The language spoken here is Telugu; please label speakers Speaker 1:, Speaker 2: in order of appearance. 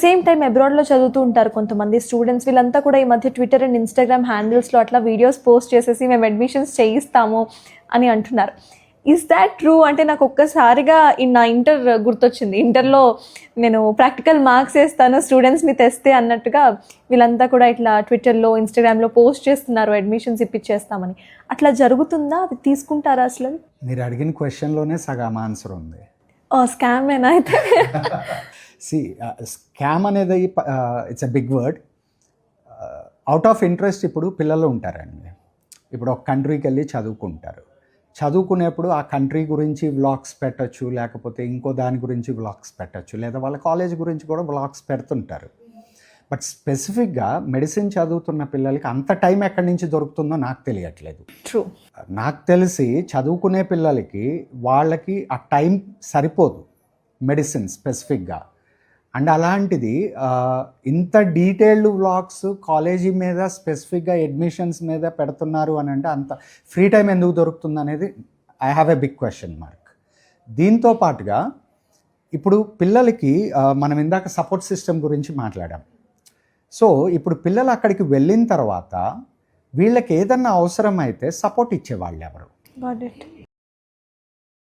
Speaker 1: సేమ్ టైం అబ్రాడ్లో చదువుతూ ఉంటారు కొంతమంది స్టూడెంట్స్. వీళ్ళంతా కూడా ఈ మధ్య ట్విట్టర్ అండ్ ఇన్స్టాగ్రామ్ హ్యాండిల్స్లో అట్లా వీడియోస్ పోస్ట్ చేసేసి మేము అడ్మిషన్స్ చేయిస్తాము అని అంటున్నారు. Is that true? అంటే నాకు ఒక్కసారిగా నా ఇంటర్ గుర్తొచ్చింది. ఇంటర్లో నేను ప్రాక్టికల్ మార్క్స్ వేస్తాను స్టూడెంట్స్ని తెస్తే అన్నట్టుగా వీళ్ళంతా కూడా ఇట్లా ట్విట్టర్లో ఇన్స్టాగ్రామ్లో పోస్ట్ చేస్తున్నారు అడ్మిషన్స్ ఇప్పించేస్తామని. అట్లా జరుగుతుందా? అది తీసుకుంటారా అసలు?
Speaker 2: మీరు అడిగిన క్వశ్చన్లోనే సగం ఆన్సర్ ఉంది.
Speaker 1: స్కామ్ ఏనా అయితే?
Speaker 2: స్కామ్ అనేది it's a big word. Out of interest ఇప్పుడు పిల్లలు ఉంటారండి. ఇప్పుడు ఒక కంట్రీకి వెళ్ళి చదువుకుంటారు. చదువుకునేప్పుడు ఆ కంట్రీ గురించి వ్లాగ్స్ పెట్టచ్చు, లేకపోతే ఇంకో దాని గురించి వ్లాగ్స్ పెట్టచ్చు, లేదా వాళ్ళ కాలేజ్ గురించి కూడా వ్లాగ్స్ పెడుతుంటారు. బట్ స్పెసిఫిక్గా మెడిసిన్ చదువుతున్న పిల్లలకి అంత టైం ఎక్కడి నుంచి దొరుకుతుందో నాకు తెలియట్లేదు.
Speaker 1: ట్రూ.
Speaker 2: నాకు తెలిసి చదువుకునే పిల్లలకి వాళ్ళకి ఆ టైం సరిపోదు మెడిసిన్ స్పెసిఫిక్గా. అండ్ అలాంటిది ఇంత డీటెయిల్డ్ వ్లాగ్స్ కాలేజీ మీద స్పెసిఫిక్గా అడ్మిషన్స్ మీద పెడుతున్నారు అని అంటే అంత ఫ్రీ టైం ఎందుకు దొరుకుతుంది అనేది I have a big question mark. దీంతో పాటుగా ఇప్పుడు పిల్లలకి మనం ఇందాక సపోర్ట్ సిస్టమ్ గురించి మాట్లాడాం. సో ఇప్పుడు పిల్లలు అక్కడికి వెళ్ళిన తర్వాత వీళ్ళకి ఏదన్నా అవసరం అయితే సపోర్ట్ ఇచ్చేవాళ్ళు ఎవరు?